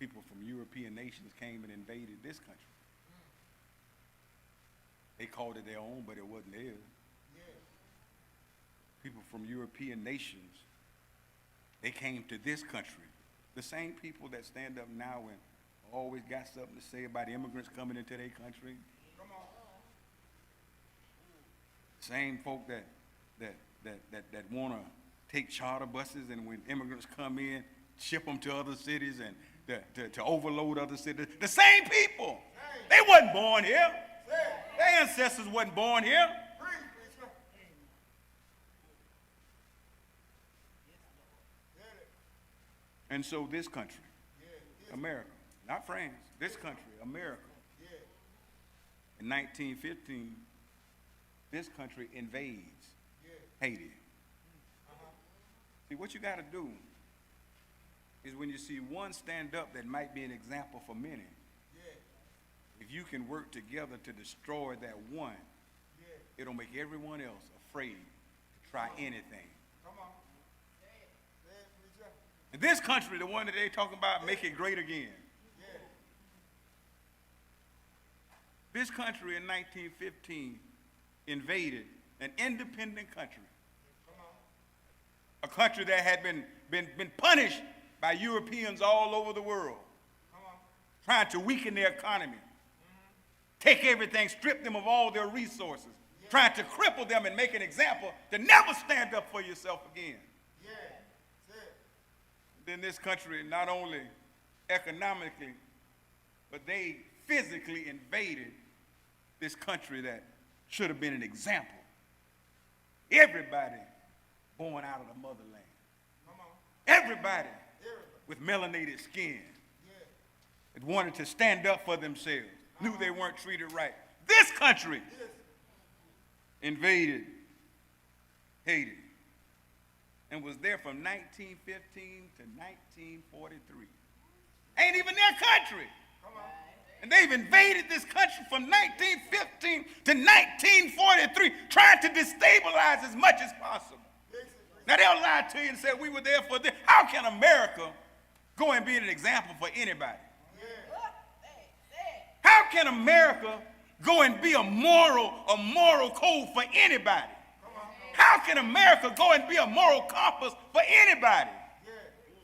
People from European nations came and invaded this country. They called it their own, but it wasn't theirs. People from European nations, they came to this country. The same people that stand up now and always got something to say about immigrants coming into their country. Come on. Same folk that want to take charter buses, and when immigrants come in, ship them to other cities and to overload other cities. The same people. They wasn't born here. Their ancestors wasn't born here. And so this country, America, not France, this country, America, in 1915, this country invades Haiti. See, what you got to do is when you see one stand up that might be an example for many, if you can work together to destroy that one, it'll make everyone else afraid to try anything. In this country, the one that they talking about, make it great again. This country in 1915 invaded an independent country. A country that had been punished by Europeans all over the world, trying to weaken their economy, take everything, strip them of all their resources, trying to cripple them and make an example to never stand up for yourself again. Then this country not only economically, but they physically invaded this country that should have been an example. Everybody born out of the motherland. Everybody with melanated skin that wanted to stand up for themselves, knew they weren't treated right. This country invaded Haiti and was there from 1915 to 1943. Ain't even their country. And they've invaded this country from 1915 to 1943, trying to destabilize as much as possible. Now they'll lie to you and say we were there for this. How can America go and be an example for anybody? How can America go and be a moral code for anybody? How can America go and be a moral compass for anybody?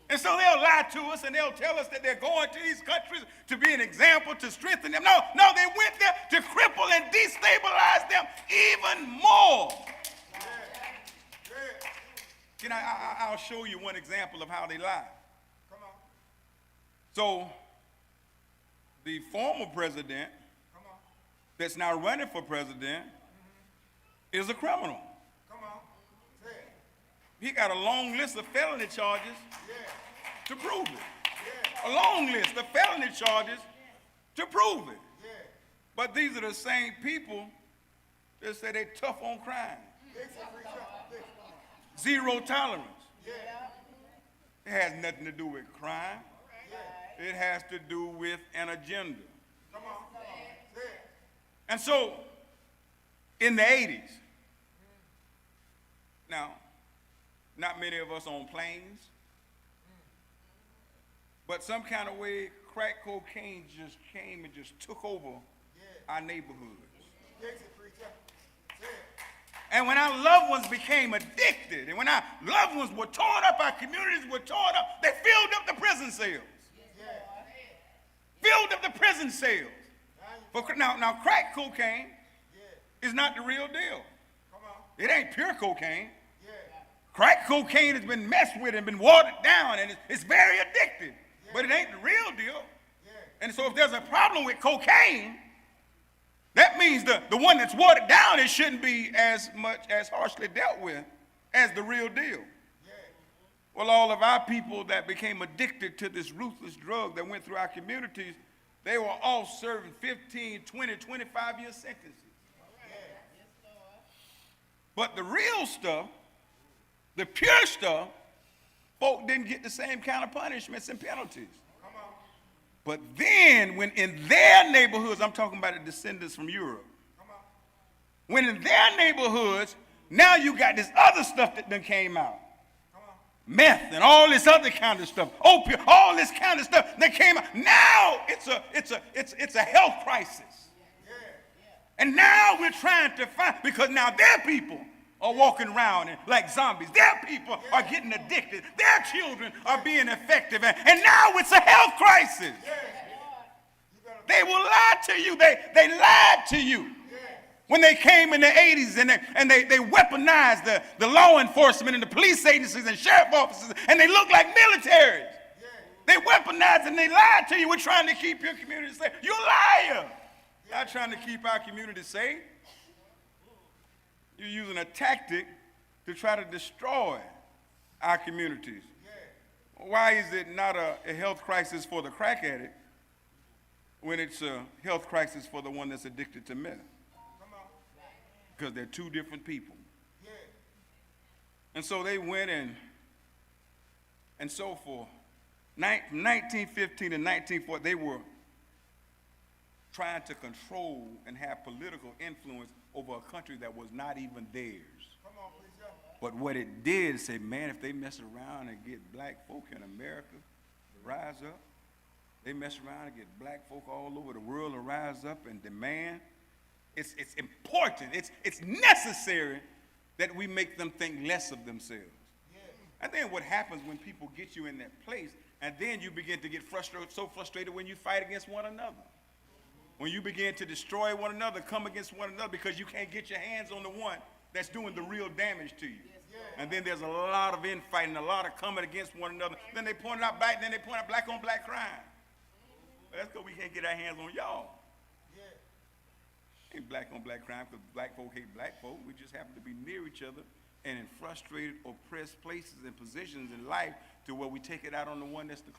And so they'll lie to us and they'll tell us that they're going to these countries to be an example, to strengthen them. No, they went there to cripple and destabilize them even more. I'll show you one example of how they lie. So the former president that's now running for president is a criminal. He got a long list of felony charges to prove it. A long list of felony charges to prove it. But these are the same people that say they're tough on crime. Zero tolerance. It has nothing to do with crime. It has to do with an agenda. And so, in the 80s, now, not many of us on planes, but some kind of way, crack cocaine just came and just took over our neighborhoods. And when our loved ones became addicted, and when our loved ones were torn up, our communities were torn up, they filled up the prison cells. Filled up the prison cells. But now crack cocaine is not the real deal. It ain't pure cocaine. Crack cocaine has been messed with and been watered down, and it's very addictive. But it ain't the real deal. And so if there's a problem with cocaine, that means the one that's watered down, it shouldn't be as harshly dealt with as the real deal. Well, all of our people that became addicted to this ruthless drug that went through our communities, they were all serving 15, 20, 25-year sentences. But the real stuff, the pure stuff, folk didn't get the same kind of punishments and penalties. But then, when in their neighborhoods, I'm talking about the descendants from Europe, when in their neighborhoods, now you got this other stuff that done came out. meth and all this other kind of stuff, opium, all this kind of stuff that came out. Now it's a health crisis. And now we're trying to find, because now their people are walking around like zombies. Their people are getting addicted. Their children are being affected. And now it's a health crisis. They will lie to you. They lied to you. When they came in the 80s and they weaponized the law enforcement and the police agencies and sheriff officers, and they look like militaries. They weaponized and they lied to you. We're trying to keep your community safe. You're a liar. Not trying to keep our community safe. You're using a tactic to try to destroy our communities. Why is it not a health crisis for the crack addict when it's a health crisis for the one that's addicted to meth? Because they're two different people. And so they went and so forth. 1915 and 1940, they were trying to control and have political influence over a country that was not even theirs. But what it did is say, man, if they mess around and get black folk in America to rise up, they mess around and get black folk all over the world to rise up and demand. It's important, it's necessary that we make them think less of themselves. And then what happens when people get you in that place, and then you begin to get so frustrated when you fight against one another. When you begin to destroy one another, come against one another because you can't get your hands on the one that's doing the real damage to you. And then there's a lot of infighting, a lot of coming against one another. Then they point out black, then they point out black on black crime. But that's because we can't get our hands on y'all. Ain't black on black crime because black folk hate black folk. We just happen to be near each other and in frustrated, oppressed places and positions in life to where we take it out on the one that's the closest.